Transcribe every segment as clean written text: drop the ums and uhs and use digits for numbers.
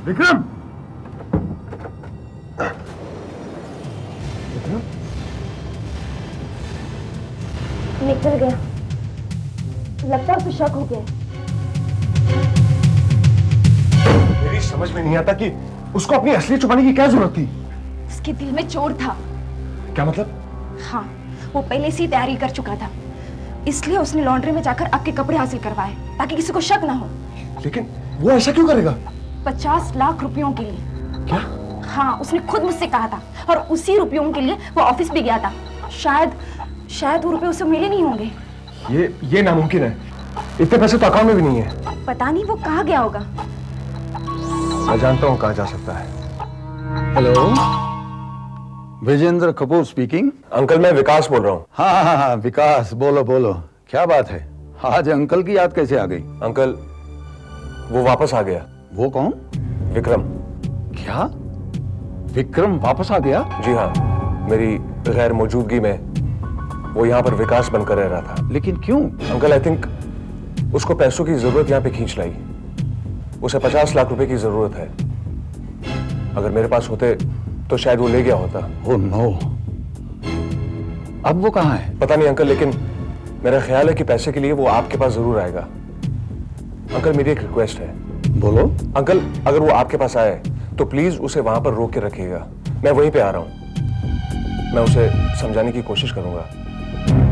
विक्रम, निकल गया। लगता है उसे शक हो गया। मेरी समझ में नहीं आता कि उसको अपनी असली छुपाने की क्या जरूरत थी। उसके दिल में चोर था। क्या मतलब? हाँ, वो पहले से ही तैयारी कर चुका था, इसलिए उसने लॉन्ड्री में जाकर आपके कपड़े हासिल करवाए ताकि किसी को शक ना हो। लेकिन वो ऐसा क्यों करेगा? 50 लाख रुपयों के लिए। क्या? हाँ, उसने खुद मुझसे कहा था, और उसी रुपयों के लिए वो ऑफिस भी गया था। शायद वो रुपए उसे मिले नहीं होंगे। ये नामुमकिन है। इतने पैसे तो अकाउंट में भी नहीं है। पता नहीं वो कहाँ गया होगा। मैं जानता हूँ कहाँ जा सकता है। Hello, Vijendra Kapoor speaking. Uncle, मैं विकास बोल रहा हूँ। हाँ, विकास, बोलो बोलो, क्या बात है? आज अंकल की याद कैसे आ गई? अंकल, वो वापस आ गया। वो कौन? विक्रम। क्या विक्रम वापस आ गया? जी हाँ, मेरी गैर मौजूदगी में वो यहाँ पर विकास बनकर रह रहा था। लेकिन क्यों? अंकल, आई थिंक उसको पैसों की जरूरत यहाँ पे खींच लाई। उसे 50 लाख रुपए की जरूरत है। अगर मेरे पास होते तो शायद वो ले गया होता। ओह नो, अब वो कहाँ है? पता नहीं अंकल, लेकिन मेरा ख्याल है कि पैसे के लिए वो आपके पास जरूर आएगा। अंकल, मेरी एक रिक्वेस्ट है। बोलो। अंकल, अगर वो आपके पास आए तो प्लीज उसे वहां पर रोक के रखिएगा। मैं वहीं पे आ रहा हूं। मैं उसे समझाने की कोशिश करूंगा,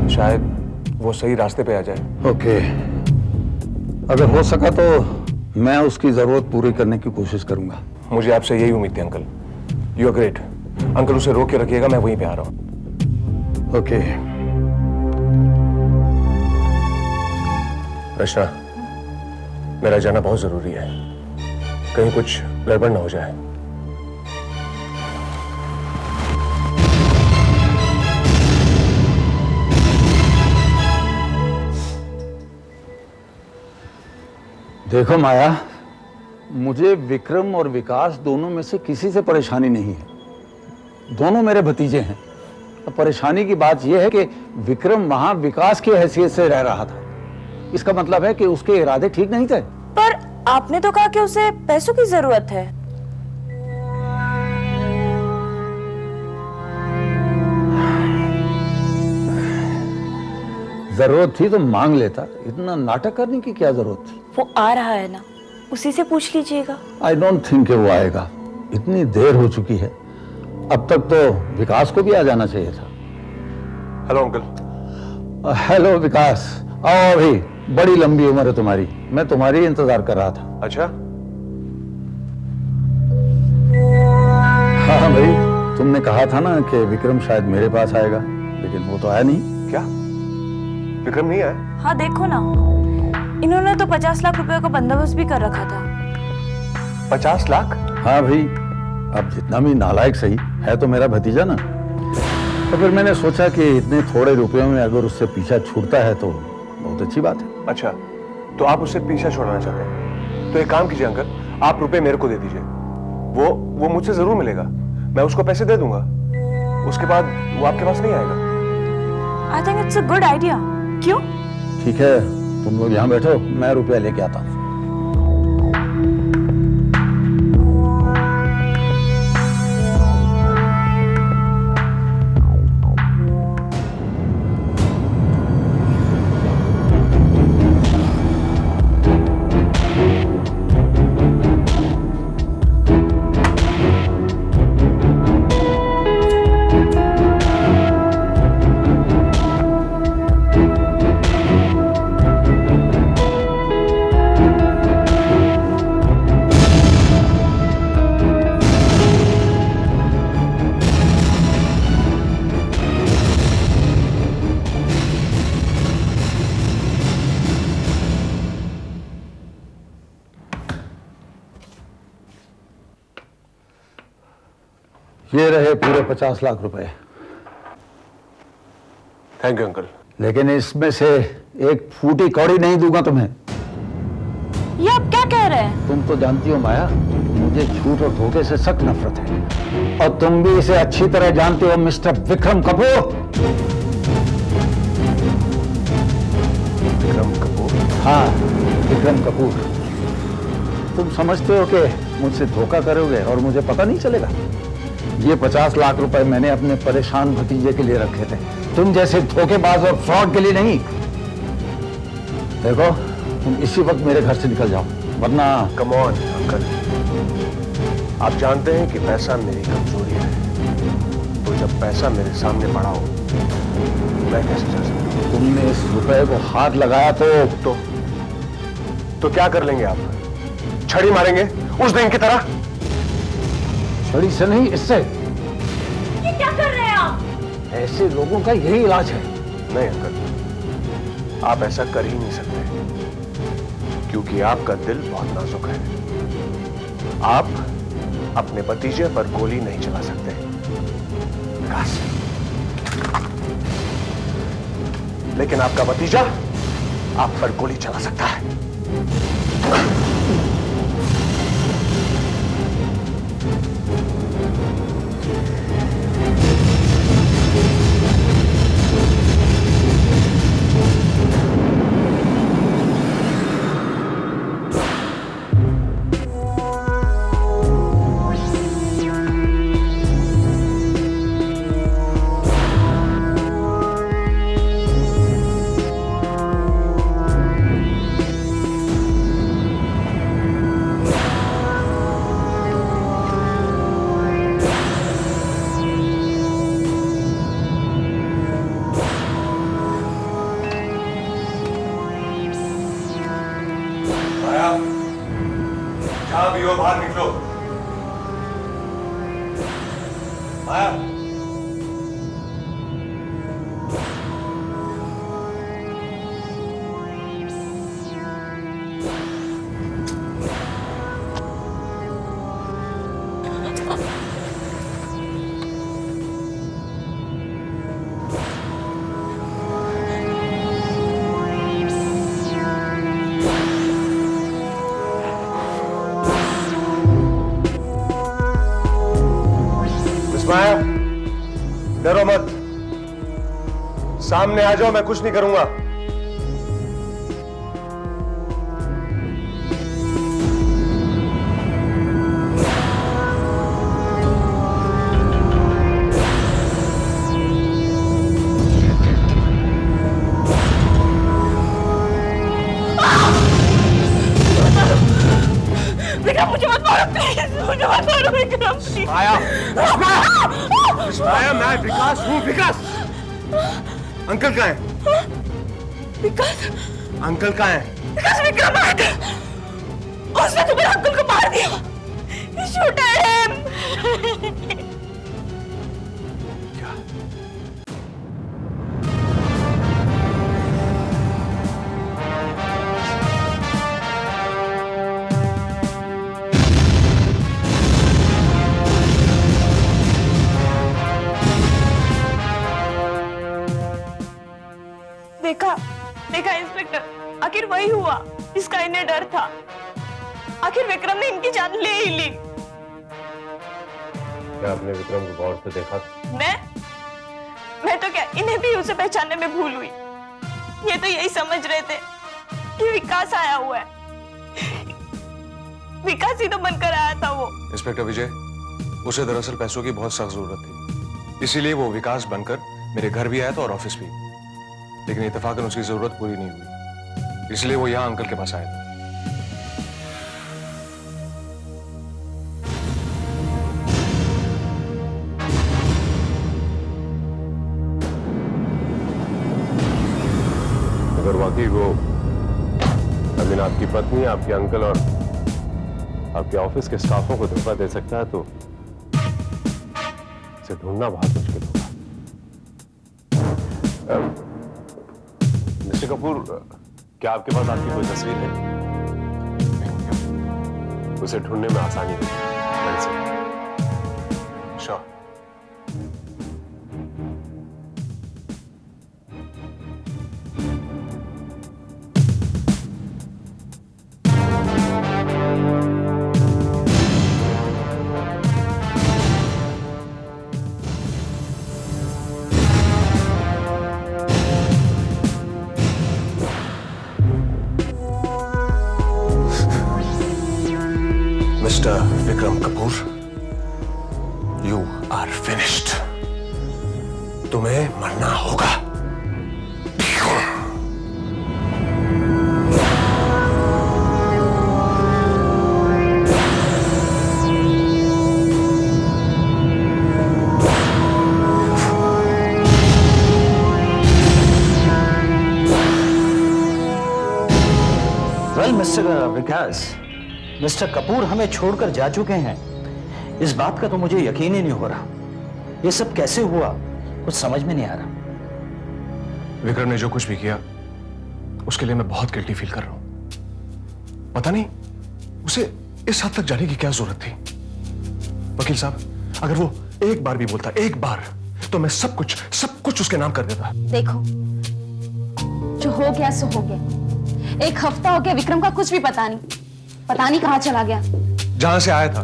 शायद वो सही रास्ते पे आ जाए। ओके, अगर हो सका तो मैं उसकी जरूरत पूरी करने की कोशिश करूंगा। मुझे आपसे यही उम्मीद थी uncle. You are great. Uncle, उसे रोक के रखिएगा, मैं वहीं पे आ रहा हूं। ओके। रचना, मेरा जाना बहुत जरूरी है। कहीं कुछ गड़बड़ ना हो जाए। देखो माया, मुझे विक्रम और विकास दोनों में से किसी से परेशानी नहीं है। दोनों मेरे भतीजे हैं। अब परेशानी की बात यह है कि विक्रम वहां विकास की हैसियत से रह रहा था। इसका मतलब है कि उसके इरादे ठीक नहीं थे। पर आपने तो कहा कि उसे पैसों की जरूरत है। जरूरत थी तो मांग लेता, इतना नाटक करने की क्या जरूरत थी? वो आ रहा है ना, उसी से पूछ लीजिएगा। आई डोंट थिंक वो आएगा। इतनी देर हो चुकी है। अब तक तो विकास को भी आ जाना चाहिए था। Hello uncle. हेलो विकास, आओ। अभी बड़ी लंबी उम्र है तुम्हारी, मैं तुम्हारी इंतजार कर रहा था। अच्छा, हाँ भाई, तुमने कहा था ना कि विक्रम शायद मेरे पास आएगा, लेकिन वो तो आया नहीं। क्या विक्रम नहीं आया? हाँ देखो ना, इन्होंने तो 50 लाख रुपए का बंदोबस्त भी कर रखा था। 50 लाख? हाँ भाई, अब जितना भी नालायक सही है तो मेरा भतीजा ना। तो फिर मैंने सोचा कि इतने थोड़े रुपयों में अगर उससे पीछा छूटता है तो बहुत अच्छी बात है। अच्छा, तो आप उससे पीछा छोड़ना चाहते हैं? तो एक काम कीजिए अंकल, आप रुपए मेरे को दे दीजिए। वो मुझसे जरूर मिलेगा। मैं उसको पैसे दे दूंगा। उसके बाद वो आपके पास नहीं आएगा। I think it's a good idea. क्यों? ठीक है, तुम लोग यहाँ बैठो, मैं रुपया लेके आता हूँ। ये रहे पूरे 50 लाख रुपए। Thank you uncle. लेकिन इसमें से एक फूटी कौड़ी नहीं दूंगा तुम्हें। ये आप क्या कह रहे हैं? तुम तो जानती हो माया, मुझे झूठ और धोखे से सख्त नफरत है, और तुम भी इसे अच्छी तरह जानते हो मिस्टर विक्रम कपूर। विक्रम कपूर? हाँ, विक्रम कपूर। तुम समझते हो कि मुझसे धोखा करोगे और मुझे पता नहीं चलेगा? ये 50 लाख रुपए मैंने अपने परेशान भतीजे के लिए रखे थे, तुम जैसे धोखेबाज और फ्रॉड के लिए नहीं। देखो, तुम इसी वक्त मेरे घर से निकल जाओ, वरना। कम ऑन अंकल, आप जानते हैं कि पैसा मेरी कमजोरी है, तो जब पैसा मेरे सामने पड़ा हो मैं कैसे जा सकता हूं? तुमने इस रुपए को हाथ लगाया तो क्या कर लेंगे आप? छड़ी मारेंगे उस दिन की तरह? छड़ी से नहीं, इससे। ये क्या कर रहे हैं आप? ऐसे लोगों का यही इलाज है। नहीं अंकल, आप ऐसा कर ही नहीं सकते, क्योंकि आपका दिल बहुत नाजुक है। आप अपने भतीजे पर गोली नहीं चला सकते विकास, लेकिन आपका भतीजा आप पर गोली चला सकता है। जहां भी हो बाहर निकलो। माया, माया, डरो मत, सामने आ जाओ, मैं कुछ नहीं करूंगा। विक्रम, मुझे मत मारो प्लीज, मुझे मत मारो विक्रम प्लीज। माया, माया, मैं विकास हूँ। विकास, अंकल कहाँ है? विकास, अंकल कहाँ है? विकास, विक्रम आया था, उसने तो मेरे अंकल को मार दिया। Shoot him. क्या? देखा इंस्पेक्टर, आखिर वही हुआ जिसका इन्हें डर था। आखिर विक्रम ने इनकी जान ले ही ली। क्या आपने विक्रम को गौर से देखा? मैं तो क्या, इन्हें भी उसे पहचानने में भूल हुई। ये तो यही समझ रहे थे कि विकास आया हुआ है। विकास ही तो बनकर आया था वो। इंस्पेक्टर विजय, उसे दरअसल पैसों की बहुत सख्त जरूरत थी, इसीलिए वो विकास बनकर मेरे घर भी आया था और ऑफिस भी, लेकिन इत्तेफाकन उसकी जरूरत पूरी नहीं हुई, इसलिए वो यहां अंकल के पास आया था। अगर वाकई वो आपकी पत्नी, आपके अंकल और आपके ऑफिस के स्टाफों को धोखा दे सकता है, तो इसे ढूंढना बहुत मुश्किल होगा। मिस्टर कपूर, क्या आपके पास आपकी कोई तस्वीर है? उसे ढूंढने में आसानी होगी। Sure. Mister Vikram Kapoor, you are finished. तुम्हें मरना होगा। Well mister Vikas, mister Kapoor हमें छोड़कर जा चुके हैं। इस बात का तो मुझे यकीन ही नहीं हो रहा। ये सब कैसे हुआ कुछ समझ में नहीं आ रहा। विक्रम ने जो कुछ भी किया उसके लिए मैं बहुत गिल्टी फील कर रहा हूं। पता नहीं उसे इस हद तक जाने की क्या जरूरत थी। वकील साहब, अगर वो एक बार भी बोलता, एक बार, तो मैं सब कुछ उसके नाम कर देता। देखो, जो हो गया सो हो गया। एक हफ्ता हो गया, विक्रम का कुछ भी पता नहीं कहां चला गया। जहां से आया था।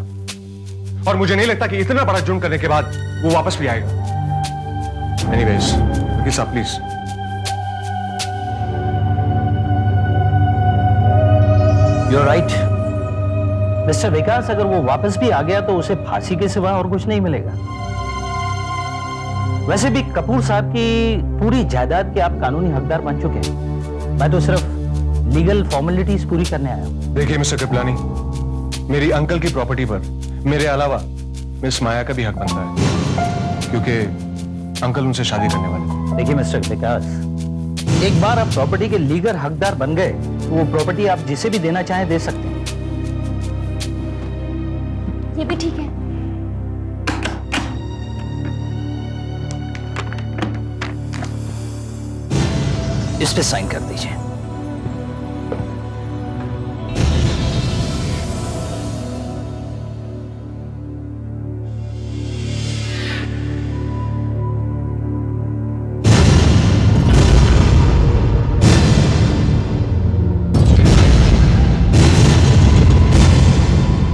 और मुझे नहीं लगता कि इतना बड़ा जुर्म करने के बाद वो वापस भी आएगा। एनीवेज, वकील साहब प्लीज। You're right. मिस्टर विकास, अगर वो वापस भी आ गया तो उसे फांसी के सिवा और कुछ नहीं मिलेगा। वैसे भी कपूर साहब की पूरी जायदाद के आप कानूनी हकदार बन चुके हैं। मैं तो सिर्फ लीगल फॉर्मेलिटीज पूरी करने आया हूं। देखिए मिस्टर कृपलानी, मेरी अंकल की प्रॉपर्टी पर मेरे अलावा मिस माया का भी हक बनता है, क्योंकि अंकल उनसे शादी करने वाले। देखिए मिस्टर विकास, एक बार आप प्रॉपर्टी के लीगल हकदार बन गए तो वो प्रॉपर्टी आप जिसे भी देना चाहें दे सकते हैं। ये भी ठीक है। इस पे साइन कर दीजिए।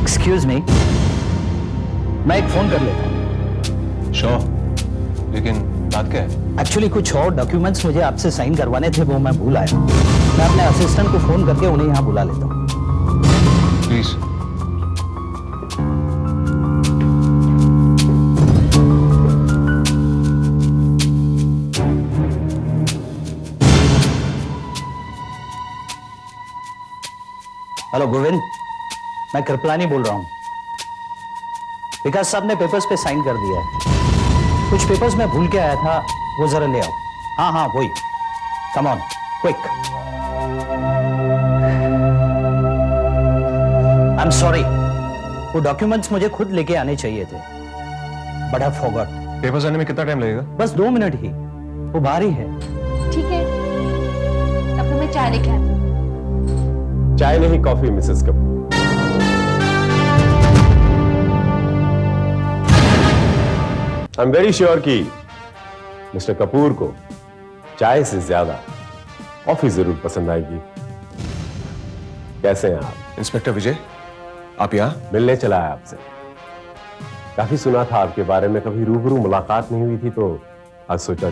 एक्सक्यूज मी, मैं एक फोन कर लेता हूं। श्योर, लेकिन बात क्या है? एक्चुअली कुछ और डॉक्यूमेंट्स मुझे आपसे साइन करवाने थे, वो मैं भूल आया। मैं अपने असिस्टेंट को फोन करके उन्हें यहां बुला लेता हूं। प्लीज। हेलो गोविंद, मैं कृपलानी बोल रहा हूं। विकास साहब ने पेपर्स पे साइन कर दिया है। कुछ पेपर्स मैं भूल के आया था, वो जरा ले आओ। हाँ वही। Come on, quick. I am sorry, वो डॉक्यूमेंट्स मुझे खुद लेके आने चाहिए थे, बट आई फॉरगॉट। पेपर्स आने में कितना टाइम लगेगा? बस 2 मिनट ही, वो बाहर ही है। ठीक है, तब तो मैं चाय लेके आती हूं। चाय नहीं, coffee Mrs Kapoor. I am very sure कि मिस्टर कपूर को चाय से ज्यादा कॉफी जरूर पसंद आएगी। कैसे हैं आप? इंस्पेक्टर विजय, आप यहाँ? मिलने चला है आपसे। काफी सुना था आपके बारे में, कभी रूबरू मुलाकात नहीं हुई थी, तो आज सोचा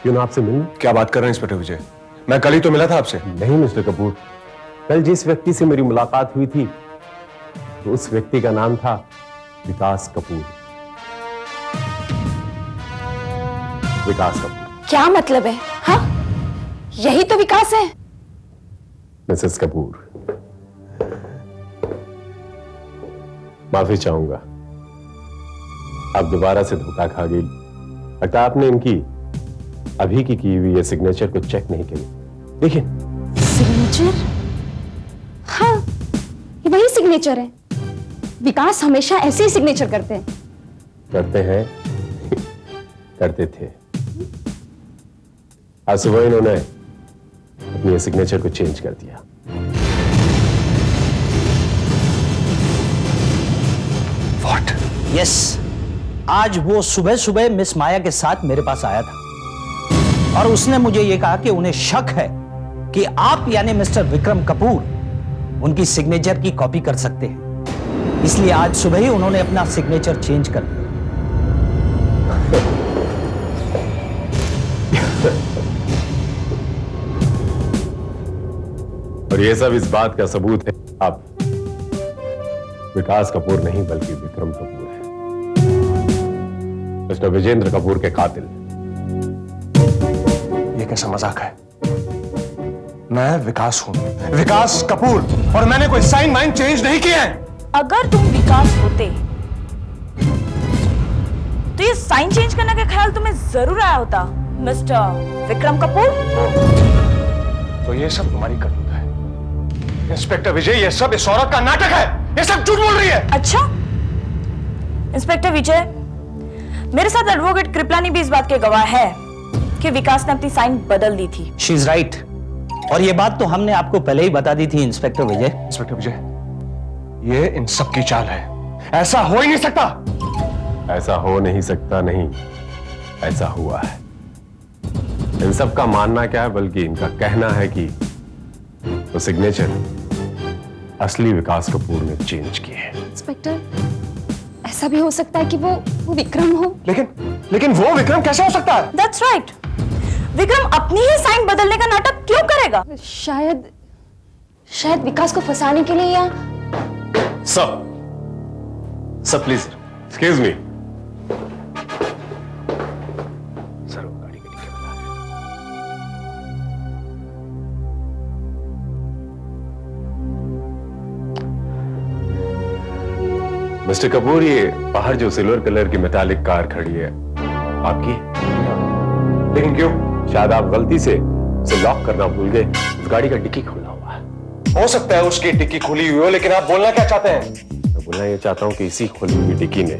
क्यों ना आपसे मिलूं। क्या बात कर रहे हैं इंस्पेक्टर विजय? मैं कल ही तो मिला था आपसे। नहीं मिस्टर कपूर, कल जिस व्यक्ति से मेरी मुलाकात हुई थी तो उस व्यक्ति का नाम था विकास कपूर। विकास कपूर। क्या मतलब है? हाँ, यही तो विकास है। मिसेस कपूर, माफी चाहूंगा, आप दोबारा से धोखा खा गई। लगता आपने इनकी अभी की हुई ये सिग्नेचर को चेक नहीं की। देखिए। सिग्नेचर? हाँ, ये वही सिग्नेचर है। विकास हमेशा ऐसे ही सिग्नेचर करते हैं। करते थे। आज सुबह इन्होंने अपनी सिग्नेचर को चेंज कर दिया। What? यस, आज वो सुबह सुबह मिस माया के साथ मेरे पास आया था और उसने मुझे यह कहा कि उन्हें शक है कि आप यानी मिस्टर विक्रम कपूर उनकी सिग्नेचर की कॉपी कर सकते हैं। इसलिए आज सुबह ही उन्होंने अपना सिग्नेचर चेंज कर दिया। और ये सब इस बात का सबूत है, आप विकास कपूर नहीं बल्कि विक्रम कपूर है, मिस्टर विजेंद्र कपूर के कातिल। ये कैसा मजाक है? मैं विकास हूं, विकास कपूर, और मैंने कोई साइन माइन चेंज नहीं किए हैं। अगर तुम विकास होते तो ये साइन चेंज करने का ख्याल तुम्हें जरूर आया होता, मिस्टर विक्रम कपूर। तो ये सब तुम्हारी करतूत है इंस्पेक्टर विजय, ये सब इस औरत का नाटक है, ये सब झूठ बोल रही है। अच्छा इंस्पेक्टर विजय, मेरे साथ एडवोकेट कृपलानी भी इस बात के गवाह है कि विकास ने अपनी साइन बदल दी थी। शी इज राइट, और ये बात तो हमने आपको पहले ही बता दी थी इंस्पेक्टर विजय। इंस्पेक्टर विजय, ये इन सब की चाल है, ऐसा हो ही नहीं सकता। ऐसा हो नहीं सकता नहीं, ऐसा हुआ है। इन सब का मानना क्या है, बल्कि इनका कहना है कि वो सिग्नेचर असली विकास कपूर ने चेंज किए हैं। इंस्पेक्टर, ऐसा भी हो सकता है कि वो विक्रम हो। लेकिन वो विक्रम कैसे हो सकता है? That's right. विक्रम अपनी ही साइन बदलने का नाटक क्यों करेगा? शायद विकास को फंसाने के लिए, या sir please excuse me. Sir वो गाड़ी के टिकट बता रहे। मिस्टर कपूर, ये बाहर जो सिल्वर कलर की मेटालिक कार खड़ी है आपकी? लेकिन क्यों? शायद आप गलती से उसे लॉक करना भूल गए। उस गाड़ी का डिक्की खुला हुआ है। हो सकता है उसकी डिक्की खुली हुई हो, लेकिन आप बोलना क्या चाहते हैं? मैं बोलना ये चाहता हूं कि इसी खुली हुई डिक्की ने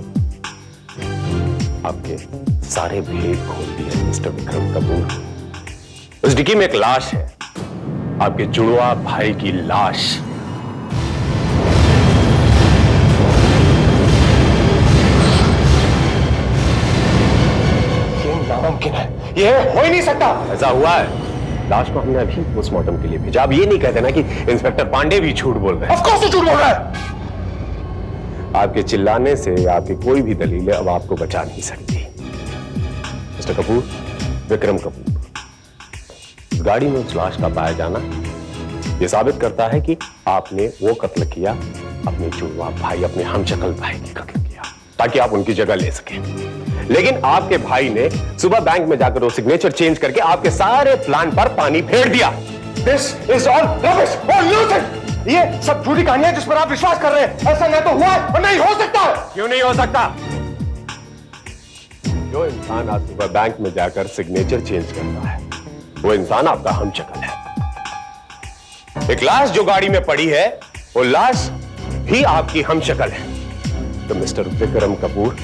आपके सारे भेद खोल दिए मिस्टर विक्रम कपूर। उस डिक्की में एक लाश है, आपके जुड़वा भाई की लाश। ये नामुमकिन है, ये हो ही नहीं सकता। ऐसा हुआ है। लाश को हमने अभी पोस्टमार्टम के लिए भेजा। अब ये नहीं कहते ना कि इंस्पेक्टर पांडे भी झूठ बोल रहे हैं। ऑफ कोर्स वो झूठ बोल रहा है। आपके चिल्लाने से आपकी कोई भी दलीलें अब आपको बचा नहीं सकती। मिस्टर कपूर, विक्रम कपूर, इस गाड़ी में उस लाश का पाया जाना यह साबित करता है कि आपने वो कत्ल किया, अपने जुड़वा भाई, अपने हमशक्ल भाई की कत्ल किया, ताकि आप उनकी जगह ले सकें। लेकिन आपके भाई ने सुबह बैंक में जाकर वो सिग्नेचर चेंज करके आपके सारे प्लान पर पानी फेर दिया। दिस इज ऑल रबिश और न्यूसेंस। ये सब झूठी कहानियां जिस पर आप विश्वास कर रहे हैं। ऐसा न तो हुआ है और नहीं हो सकता है। क्यों नहीं हो सकता? जो इंसान आज सुबह बैंक में जाकर सिग्नेचर चेंज करता है, वो इंसान आपका हमशक्ल है। एक लाश जो गाड़ी में पड़ी है, वो लाश भी आपकी हमशक्ल है। तो मिस्टर विक्रम कपूर,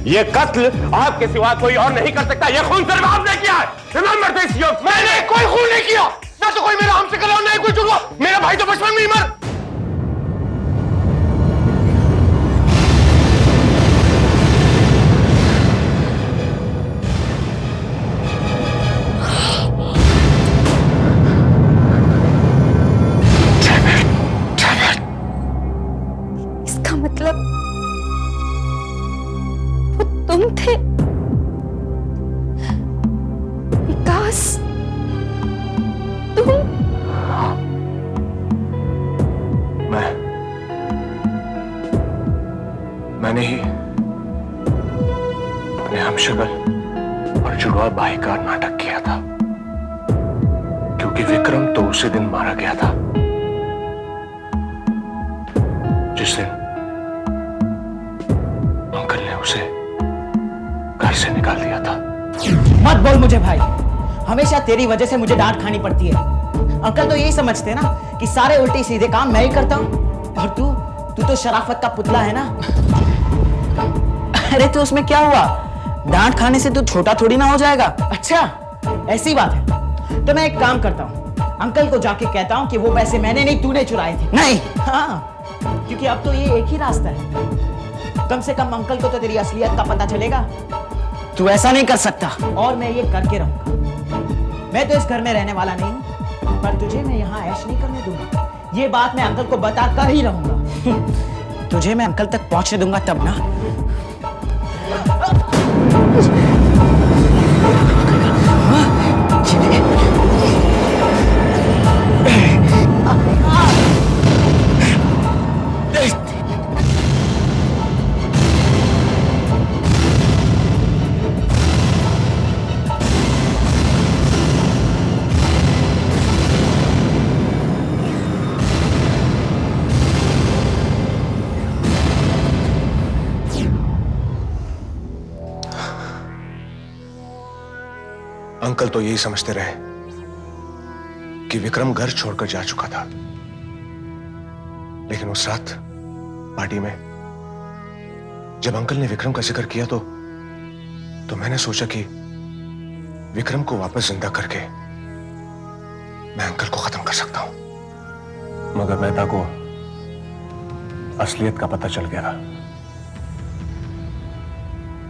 ये कत्ल आपके सिवा कोई और नहीं कर सकता। ये खून सिर्फ आपने किया है। रिमेंबर दिस, मैंने कोई खून नहीं किया। ना तो कोई मेरा हमशक्ल है और ना ही कोई जुड़वा। मेरा भाई तो बचपन में ही मर। इसका मतलब वो तुम थे विकास? तुम? मैंने ही अपने हमशक्ल और जुड़वा भाई का नाटक किया था, क्योंकि विक्रम तो उसी दिन मारा गया था जिस दिन अंकल ने उसे घर से निकाल दिया था। मत बोल मुझे भाई, हमेशा तेरी वजह से मुझे डांट खानी पड़ती है। अंकल तो यही समझते हैं ना कि सारे उल्टे सीधे काम मैं ही करता हूं, और तू तो शराफत का पुतला है ना। अरे तो उसमें क्या हुआ? डांट खाने से तू छोटा थोड़ी ना हो जाएगा। अच्छा ऐसी बात है, तो मैं एक काम करता हूं, अंकल को जाके कहता हूं कि वो पैसे मैंने नहीं तूने चुराए थे। नहीं, हाँ, क्योंकि अब तो ये एक ही रास्ता है। कम से कम अंकल को तो तेरी असलियत का पता चलेगा। तू ऐसा नहीं कर सकता, और मैं ये करके रहूंगा। मैं तो इस घर में रहने वाला नहीं हूं, पर तुझे मैं यहाँ ऐश नहीं करने दूंगा। ये बात मैं अंकल को बता कर ही रहूंगा। तुझे मैं अंकल तक पहुंचने दूंगा तब ना। अंकल तो यही समझते रहे कि विक्रम घर छोड़कर जा चुका था, लेकिन उस रात पार्टी में जब अंकल ने विक्रम का जिक्र किया तो मैंने सोचा कि विक्रम को वापस जिंदा करके मैं अंकल को खत्म कर सकता हूं। मगर मेहता को असलियत का पता चल गया।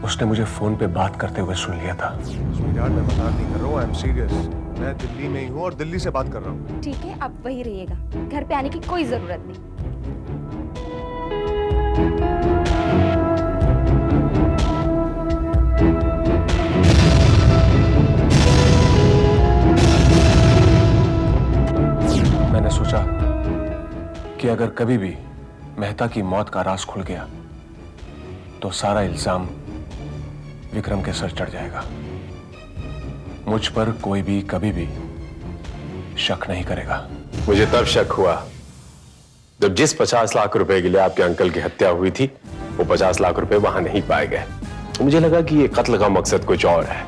उसने मुझे फोन पे बात करते हुए सुन लिया था। यार मैं मजाक नहीं कर रहा हूं, आई एम सीरियस। मैं दिल्ली में ही हूं और दिल्ली से बात कर रहा हूं। ठीक है, आप वहीं रहिएगा, घर पे आने की कोई जरूरत नहीं। मैंने सोचा कि अगर कभी भी मेहता की मौत का राज खुल गया तो सारा इल्जाम विक्रम के सर चढ़ जाएगा। मुझ पर कोई भी कभी भी शक नहीं करेगा। मुझे तब शक हुआ जब जिस 50 लाख रुपए के लिए आपके अंकल की हत्या हुई थी वो 50 लाख रुपए वहां नहीं पाए गए। मुझे लगा कि ये कत्ल का मकसद कुछ और है।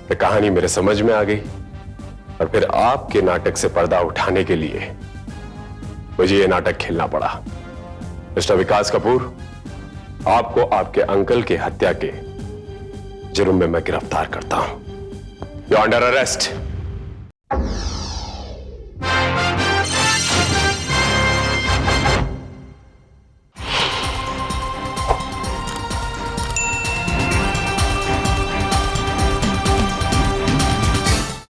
फिर कहानी मेरे समझ में आ गई और फिर आपके नाटक से पर्दा उठाने के लिए मुझे ये नाटक खेलना पड़ा। मिस्टर विकास कपूर, आपको आपके अंकल की हत्या के जुर्म में मैं गिरफ्तार करता हूं। You are under arrest.